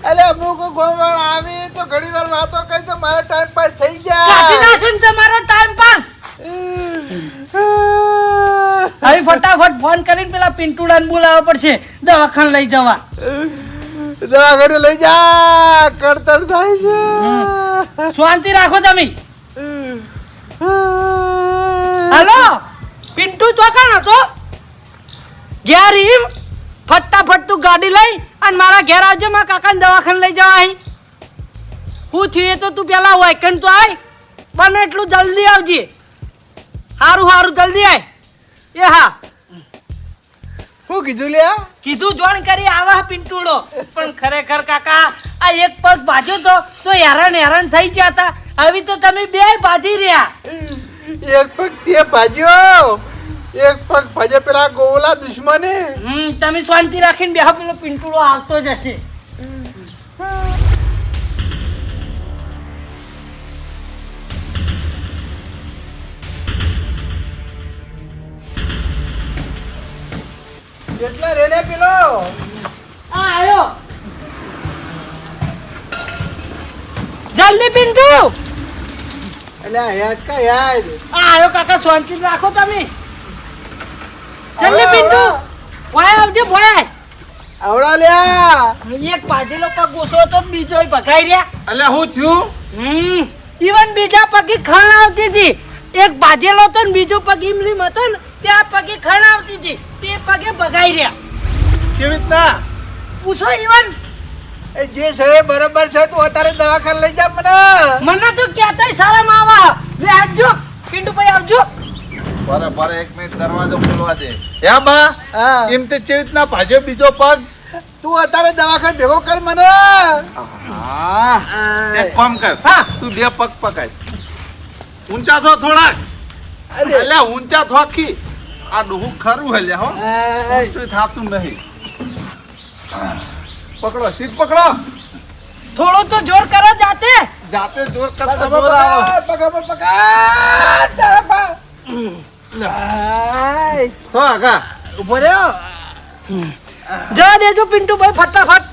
[SPEAKER 4] અરે અમુક ગોવાળ આવે તો ઘણી વાર વાતો કરી તો મારો ટાઈમ પાસ થઈ
[SPEAKER 1] કાઢી
[SPEAKER 4] જાય
[SPEAKER 1] નાખું ને તમારો ટાઈમ પાસ હવે ફટાફટ ફોન કરીને પેલા પિન્ટુડાને બોલાવવા પડશે દવાખાને લઈ જવા
[SPEAKER 4] દવાખાને લઈ જા કડતર થાય છે
[SPEAKER 1] શાંતિ રાખો તમે હાલો પિન્ટુ ચોકણ હતો ઘેર ઈમ ફટાફટ તું ગાડી લઈ અને મારા ઘેર આવજે મારા કાકાને દવાખાને લઈ જવા અહીં હું થયું તો તું પેલા વાયકન તો આય બને એટલું જલ્દી આવજે હારું જલ્દી આય એ હા
[SPEAKER 4] શું કીધું લ્યા
[SPEAKER 1] કીધું જોણ કરી આવા પિન્ટુડો પણ ખરેખર કાકા આ એક પગ ભાજ્યો તો હેરાન થઈ ગયા હતા હવે તો તમે બે ભાજી રહ્યા
[SPEAKER 4] એક પગ તે ભાજ્યો એક પગ ભાજે પેલા ગોલા દુશ્મને
[SPEAKER 1] તમે શાંતિ રાખીને બેહો પેલો પિન્ટુડો આવતો જ હશે
[SPEAKER 4] કેટલા રેલે પેલો
[SPEAKER 1] આ આયો જલ્દી પિન્ટુ
[SPEAKER 4] અલ્યા હેડ કા યાદ
[SPEAKER 1] આ આયો કાકા શાંતિ રાખો તમે જલ્દી પિન્ટુ બોય આવજે બોય
[SPEAKER 4] આવડા લ્યા
[SPEAKER 1] એક પાજેલો પગ ગોસો તો બીજો ભગાઈ રહ્યા
[SPEAKER 5] અલ્યા હું થયું
[SPEAKER 1] ઈવન બીજા પગે ખણ આવતી હતી એક બાજેલો તો ને બીજો પગ ઈમલીમ હતો ને ત્યાં પગે ખણ આવતી હતી તે પગે ભગાઈ રહ્યા
[SPEAKER 5] કેવી રીતના
[SPEAKER 1] પૂછો ઈવન
[SPEAKER 4] એ જે છે એ બરોબર છે તું અત્યારે દવાખાને લઈ જા મને
[SPEAKER 1] મને તો કહેતાય શરમ આવા લે આવજો પિન્ટુ ભાઈ આવજો
[SPEAKER 5] બરાબર 1 મિનિટ દરવાજો ખોલવા દે હે બા
[SPEAKER 4] હા
[SPEAKER 5] એમ તે કેવી રીતના ભાજ્યો બીજો પગ
[SPEAKER 4] તું અત્યારે દવાખાને ભેગો કર મને
[SPEAKER 5] હા એક કામ કર
[SPEAKER 1] હા.
[SPEAKER 5] તું બે પગ પકાય ઊંચા થો થોડાક અલ્યા ઊંચા થોકી આ ડોહું ખરું હલ્યા હો ઊંચું થાતું નહીં પકડો સીટ પકડો
[SPEAKER 1] થોડો તો જોર કરો જાતે
[SPEAKER 5] જાતે જોર કરતા જોર આવો તો આગા
[SPEAKER 4] ઉભો રહ્યો
[SPEAKER 1] જવા દેજો પિન્ટુ ભાઈ ફટાફટ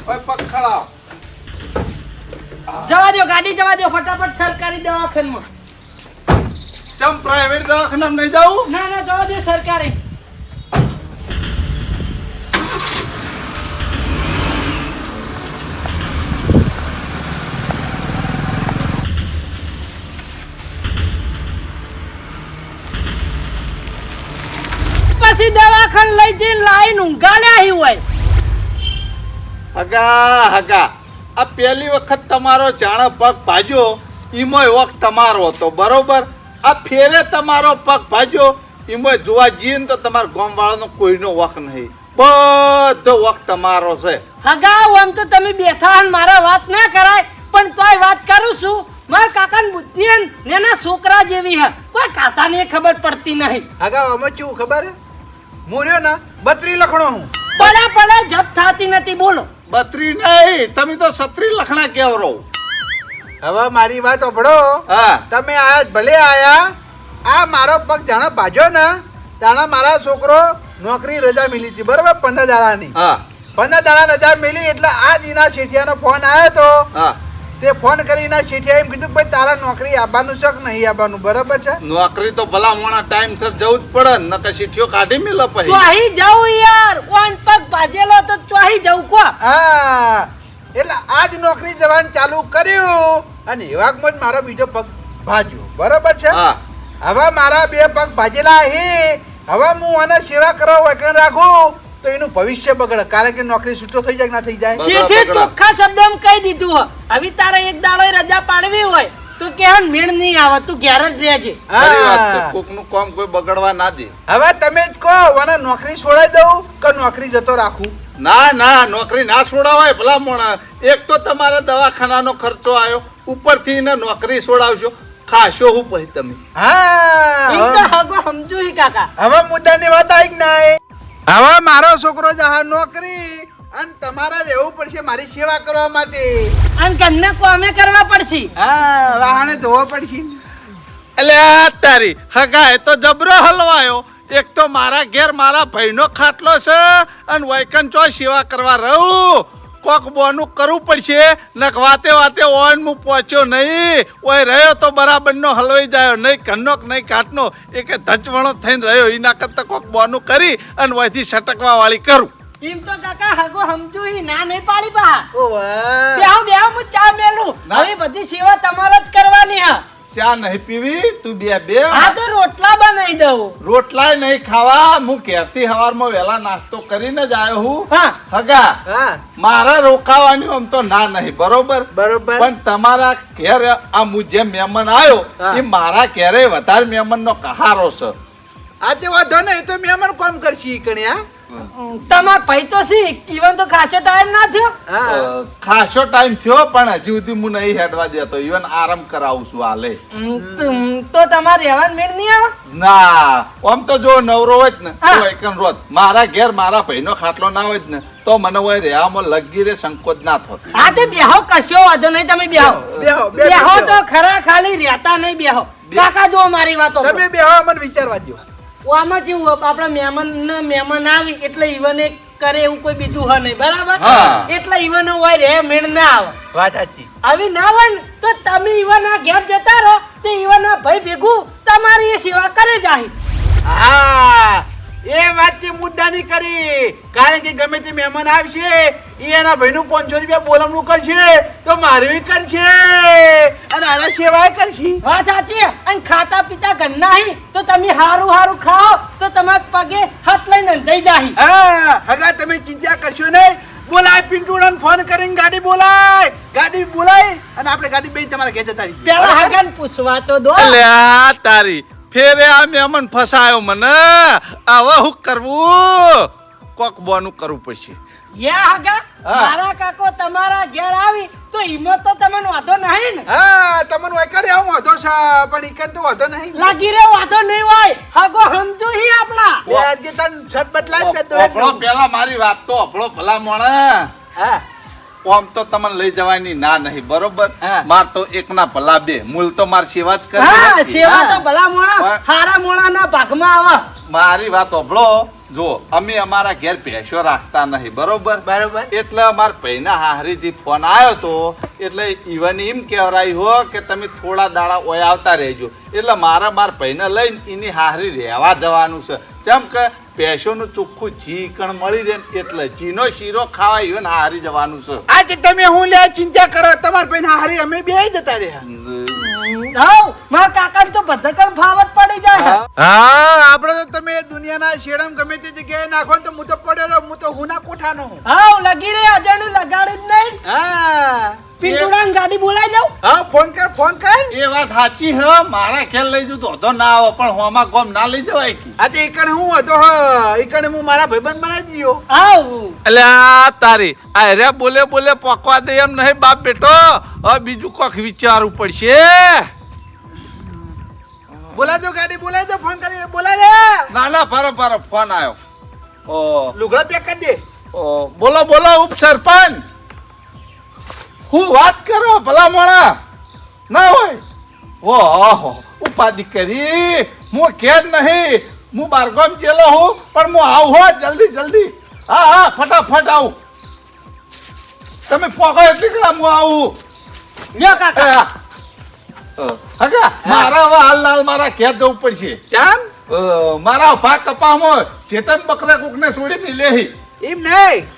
[SPEAKER 5] ઓય પગ ખડાવ
[SPEAKER 1] જવા દો ગાડી જવા દો ફટાફટ સરકારી દવાખાનામાં
[SPEAKER 5] ચમ પ્રાઇવેટ દવાખાનામાં નહીં જાવું
[SPEAKER 1] ના જવા દો સરકારી પછી દવાખાને લઈ જઈને લાઈન ઊંઘાડ્યા હોય
[SPEAKER 5] હગા આ પહેલી વખત તમારો જાણે પગ ભાજ્યો ઈમોય વખત તમારો હતો બરોબર. આ ફેરે તમારો પગ ભાજ્યો ઈમોય જોવા જઈએ ને તો તમારા ગામ વાળાનો કોઈનો વખ નહીં, બધો વખ તમારો છે.
[SPEAKER 1] હગા આમ તો તમે બેઠા અને મારા વાત ના કરાય, પણ તોય વાત કરું છું. મારા કાકાની બુદ્ધિ હે ને એના છોકરા જેવી હે, કોઈ કાકાને ખબર પડતી નહીં.
[SPEAKER 4] આગા આમાં કેવું ખબર હે? હું રહ્યો ને 32 લખણો હું.
[SPEAKER 1] પડા જપ થાતી નથી. બોલો.
[SPEAKER 5] 32 નહીં, તમે તો 36 લખણા કેવરો.
[SPEAKER 4] હવે મારી વાત સાંભળો.
[SPEAKER 5] હા
[SPEAKER 4] તમે આયા ભલે આયા, આ મારો પગ જાણે ભાજ્યો ને તાણે મારા છોકરો નોકરી રજા મિલી હતી બરોબર 15 દાડાની.
[SPEAKER 5] હા
[SPEAKER 4] 15 દાડા રજા મિલી એટલે આજ એના શેઠિયાનો ફોન આવ્યો તો.
[SPEAKER 5] હા
[SPEAKER 4] તે ફોન કરીને શેઠિયા એમ કીધું ભાઈ તારા નોકરી આવવાનું છે કે નહીં આવવાનું બરાબર છે?
[SPEAKER 5] નોકરી તો ભલા મોણા ટાઈમસર જવું જ પડે ને, નકર સીઠીઓ કાઢી મેલો પછી.
[SPEAKER 1] ચોહી જાઉં યાર, ઓન પગ ભાજેલો તો ચોહી જાઉં કો.
[SPEAKER 4] હા એટલે આજ નોકરી જવાનું ચાલુ કર્યું અને એવામાં જ મારો બીજો પગ ભાજ્યો બરાબર છે.
[SPEAKER 5] હા
[SPEAKER 4] હવે મારા 2 પગ ભાજેલા હે. હવે હું આને સેવા કરવા વગર રાખું તો એનું ભવિષ્ય બગડે, કારણ કે નોકરી છૂટો થઈ જાય કે ના થઈ જાય.
[SPEAKER 1] શેઠે ચોખ્ખા શબ્દમાં કહી દીધું હો, હવે તારે એક દાડો રજા પાડવી હોય તો કે મેળ નહીં આવે, તું ઘેર જ રહેજે.
[SPEAKER 5] ખરી વાત છે, કોકનું કામ કોઈ બગડવા ના દે.
[SPEAKER 4] હવે તમે જ કહો આને નોકરી છોડાઈ દઉં કે નોકરી જતો રાખું?
[SPEAKER 5] ના નોકરી ના છોડાવાય ભલા મોણા. એક તો તમારા દવાખાનાનો ખર્ચો આવ્યો, ઉપરથી એને નોકરી છોડાવશો, ખાશો હું પછી તમે.
[SPEAKER 1] એમ તો
[SPEAKER 4] હા
[SPEAKER 1] હગો સમજુ હી કાકા.
[SPEAKER 4] હવે મુદ્દાની વાત આવી કે ના? હવે મારો છોકરો જહા નોકરી અને તમારે રહેવું પડશે મારી સેવા કરવા માટે.
[SPEAKER 1] અને ઘરને કોમે કરવા પડશે.
[SPEAKER 4] હા વાહને ધોવા પડશે.
[SPEAKER 5] એટલે તારી હગા એ તો જબરો હલવાયો. એક તો મારા ઘેર મારા ભાઈનો ખાટલો છે અને વૈકન ચો સેવા કરવા રહું. કોક બોનું કરવું પડશે, નક વાતે ઓન હું પહોંચ્યો નહીં, ઓય રહ્યો તો બરાબરનો હલવાઈ જાય નહીં, ઘરનો નહીં કાટનો એક ધચવણો થઈને રહ્યો. એના કરતા કોક બોનું કરી અને વયથી સટકવા વાળી કરું.
[SPEAKER 1] એમ તો કાકા હગો સમજુ હી, ના નહીં પાડી પા.
[SPEAKER 4] ઓવે
[SPEAKER 1] બેહો હું ચા મેલું.
[SPEAKER 5] ના.
[SPEAKER 1] હવે બધી સેવા તમારે જ કરવાની હા.
[SPEAKER 5] ચા નહીં પીવી તું બે
[SPEAKER 1] હા તો રોટલા બનાવી દઉં.
[SPEAKER 5] રોટલાય નહીં ખાવા. હું ઘેરથી સવારમાં વહેલા નાસ્તો કરીને જ આવ્યો હું.
[SPEAKER 1] હા
[SPEAKER 5] હગા
[SPEAKER 4] હા
[SPEAKER 5] મારા રોકાવાની આમ તો ના નહીં બરોબર,
[SPEAKER 4] બરોબર.
[SPEAKER 5] પણ તમારા ઘેર આ હું જે મહેમાન આવ્યો
[SPEAKER 4] હા.
[SPEAKER 5] એ મારા ઘેરે વધારે મહેમાન નો કહારો છે.
[SPEAKER 4] આજે વાંધો નહીં તો મેં અમને કોમ કરશી કણ્યા.
[SPEAKER 1] તમાર ભાઈ તો સી ઈવન તો ખાસો ટાઈમ ના થયો.
[SPEAKER 4] હા
[SPEAKER 5] ખાસો ટાઈમ થયો પણ હજી સુધી હું નહીં હેડવા દેતો, ઇવન આરામ કરાવું છું હાલે.
[SPEAKER 1] તો તમારે રહેવાનું મેળ નહીં આવે.
[SPEAKER 5] ના આમ તો જો નવરો હોય જ ને
[SPEAKER 1] હા.
[SPEAKER 5] તો એકન રોજ મારા ઘેર મારા ભાઈનો ખાટલો ના હોય જ ને તો મને હોય રહેવામાં લગી રે સંકોચ ના થતો.
[SPEAKER 1] હા તે બેહો, કશો વાંધો નહીં. તમે બેહો
[SPEAKER 4] બેહો,
[SPEAKER 1] બેહો
[SPEAKER 4] બેહો.
[SPEAKER 1] તો ખરા, ખાલી રહેતા નહીં. બેહો કાકા, જો મારી વાતો
[SPEAKER 4] તમે બેહો મને વિચારવા દો.
[SPEAKER 1] આમાં કેવું આપણા મહેમાન આવી એટલે ઈવન કરે એવું કોઈ બીજું હોય નહીં બરાબર.
[SPEAKER 5] હા.
[SPEAKER 1] એટલે ઈવન હોય રે મેળ ના આવે.
[SPEAKER 4] વાત સાચી.
[SPEAKER 1] આવી ના હોય ને તો તમે ઈવન ના ઘેર જતા રહો તો ઈવન ના ભાઈ ભેગું તમારી એ સેવા કરે જાય.
[SPEAKER 4] હા એ વાત તે મુદ્દાની કરી, કારણ કે ગમે તે મહેમાન આવશે એ એના ભાઈનું 500 રૂપિયા બોલમણું કરશે તો મારું કરશે અને આના સેવાય કરશે.
[SPEAKER 1] વાત સાચી. અને ખાતા પીતા ઘરના હી તો તમે હારું ખાઓ તો તમારા પગે હાથ લઈને અંધાઈ જાહી.
[SPEAKER 4] હા હગા તમે ચિંતા કરશો નહીં. બોલાય પિન્ટુડાને ફોન કરીને ગાડી બોલાય અને આપણે ગાડી બેન તમારા ઘેર જતા રહીએ.
[SPEAKER 1] પેલા હગન પૂછવા તો દો.
[SPEAKER 5] અલ્યા તારી ફેરે આ મહેમાન ફસાયો મને. હવે શું કરવું? કોક બોનું કરવું પડશે.
[SPEAKER 1] યા હગા
[SPEAKER 5] હા.
[SPEAKER 1] મારા કાકો તમારા ઘેર આવી તો ઈમત તો તમને વાંધો નહીં ને.
[SPEAKER 4] હા તમને વાયકારે આવું વાંધો છે પણ ઈકન તો વાંધો નહીં.
[SPEAKER 1] લાગી રે વાંધો નહીં હોય. હગો સમજુ હી આપણા.
[SPEAKER 4] લે આજે તન શર્ટ બદલાય કે
[SPEAKER 5] આપણો પેલા મારી વાત તો આપણો ભલા મોણા.
[SPEAKER 4] હા
[SPEAKER 5] આમ તો તમને લઈ જવાની ના નહીં બરોબર.
[SPEAKER 4] હા.
[SPEAKER 5] માર તો એકના ભલા બે, મૂળ તો માર સેવા જ
[SPEAKER 1] હા
[SPEAKER 5] કરવી હતી.
[SPEAKER 1] સેવા તો ભલા મોણા
[SPEAKER 5] પણ-
[SPEAKER 1] હારા મોણાના ભાગમાં આવે.
[SPEAKER 5] મારી વાત ઓભળો. જો અમે અમારા ઘેર ભેંસો રાખતા નહીં બરોબર.
[SPEAKER 4] બરોબર.
[SPEAKER 5] એટલે અમારા ભાઈના હાહરીથી ફોન આવ્યો તો એટલે ઈવન એમ કહેવાય હો કે તમે થોડા દાડા ઓય આવતા રહેજો. એટલે મારા ભાઈને લઈને એની હાહરી રહેવા જવાનું છે. કેમ કે ભેંસોનું ચોખ્ખું ચીકણ મળી રહે ને એટલે ચીનો શીરો ખાવા ઈવન હારી જવાનું છે.
[SPEAKER 4] આજે તમે હું લે ચિંતા કરો તમાર ભાઈ હારી અમે બે જતા રહ્યા.
[SPEAKER 1] હાઉ મારા કાકાને તો બધકન ફાવટ પડી જાય
[SPEAKER 4] હા આપણે તો તમે દુનિયાના શેડમ ગમે તે જગ્યાએ નાખો ને તો હું તો પડ્યો રહું, હું તો હુના કોઠાનો હું.
[SPEAKER 1] હાઉ લગી રે અજાણું લગાડી જ નહીં
[SPEAKER 4] હા
[SPEAKER 1] પિન્ટુડાની ગાડી બોલાઈ જાઉં
[SPEAKER 4] હા ફોન કર.
[SPEAKER 5] એ વાત સાચી હ મારા ખેલ લઈ જઉં તો વધો ના આવે પણ હોમાં ગોમ ના લઈ જવાય કે
[SPEAKER 4] આ તો એકણ હું હતો એકણ હું મારા ભાઈબંધ બનાવી દીધો.
[SPEAKER 1] હાઉ
[SPEAKER 5] અલ્યા તારી અરે બોલે પકવા દે એમ નહીં બાપ બેટો હવે બીજું કોક વિચારવું પડશે.
[SPEAKER 4] બોલાજો ગાડી બોલાજો, ફોન કરી બોલાય રે.
[SPEAKER 5] ના ના ફરો ફોન આવ્યો. ઓ
[SPEAKER 4] લુગડા પેક કરી દે.
[SPEAKER 5] બોલો ઉપ સરપંચ હું વાત કરો ભલા મોણા ના હોય ઓહો ઉપાધિ કરી હું ઘેર નહીં હું બારગામ ચેલો હું પણ હું આવું હો જલ્દી હા ફટાફટ આવું તમે પોકો એટલી કડા હું આવું
[SPEAKER 1] લ્યો કાકા
[SPEAKER 5] હગા મારા હવે હાલ મારા ઘેર જવું પડશે.
[SPEAKER 4] કેમ?
[SPEAKER 5] મારા ભાગ કપામાં ચેતન બકરા કોકને છોડીને લેહી
[SPEAKER 4] એમ નહીં,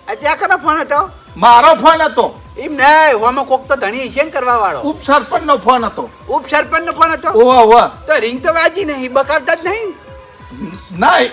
[SPEAKER 4] આ ત્યાં કનો ફોન હતો?
[SPEAKER 5] મારો ફોન હતો.
[SPEAKER 4] એમ નહીં, હોમાં કોક તો ધણી છે ને કરવા વાળો.
[SPEAKER 5] ઉપ સરપંચ નો ફોન હતો.
[SPEAKER 4] ઉપ સરપંચ નો ફોન હતો.
[SPEAKER 5] ઓવા
[SPEAKER 4] તો રિંગ તો વાજી નહીં, બકાવતા જ નહીં.
[SPEAKER 5] નહીં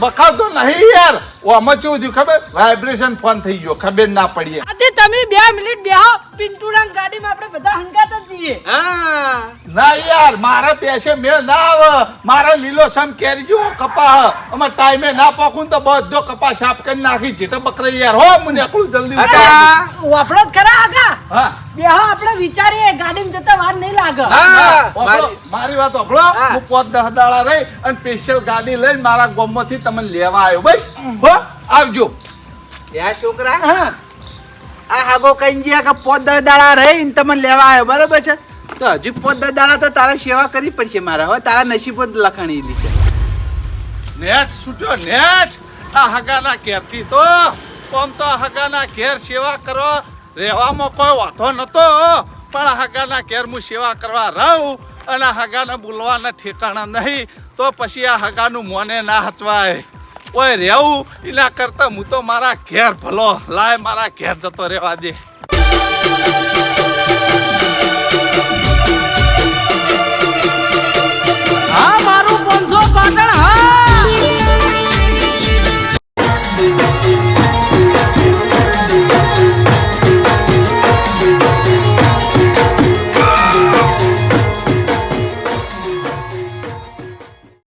[SPEAKER 5] બકાવતો નહીં યાર આમાં શું થયું ખબર વાઇબ્રેશન ફોન થઈ ગયો ખબર ના પડી.
[SPEAKER 1] આથી તમે 2 મિનિટ બેહો પિન્ટુડાની ગાડીમાં આપણે બધા હંગાત જ જઈએ
[SPEAKER 4] હા
[SPEAKER 5] ના યાર મારા પૈસે મેળ ના આવે મારા લીલો સમ કેરી જો કપા અમાર ટાઈમે ના પાકું તો બધો કપા સાફ કરી નાખી જેટા બકરી યાર હો મને એકલું જલ્દી
[SPEAKER 4] હા.
[SPEAKER 1] વાપરો જ ખરા આગા
[SPEAKER 5] હા
[SPEAKER 1] બેહો આપણે વિચારીએ ગાડીમાં જતા વાર નહીં લાગે
[SPEAKER 4] હા
[SPEAKER 5] મારી વાત સાંભળો
[SPEAKER 4] હા.
[SPEAKER 5] હું 5-10 દાડા રહી અને સ્પેશિયલ ગાડી લઈને મારા ગામમાંથી તમને લેવા આવ્યો બસ હો આવજો.
[SPEAKER 4] યા છોકરા
[SPEAKER 1] હા
[SPEAKER 4] આ હાગો કઈ ગયા કે 5-10 દાડા રહીને તમને લેવા આવ્યો બરોબર છે, તો હજી 5-10 દાડા તો તારા સેવા કરવી પડશે મારા. હવે તારા નસીબ જ લખાણેલી છે.
[SPEAKER 5] નેટ છૂટ્યો નેટ આ હગાના ઘેરથી તો કોમ તો હગાના ઘેર સેવા કરો રહેવામાં કોઈ વાંધો નતો પણ હગાના ઘેર હું સેવા કરવા રહું અને હગાને બોલવાના ઠેકાણા નહીં તો પછી આ હગાનું મોને ના હચવાય ઓય રહેવું એના કરતા હું તો મારા ઘેર ભલો લાય મારા ઘેર જતો રહેવા દે.
[SPEAKER 1] હા મારું 500 પાટણ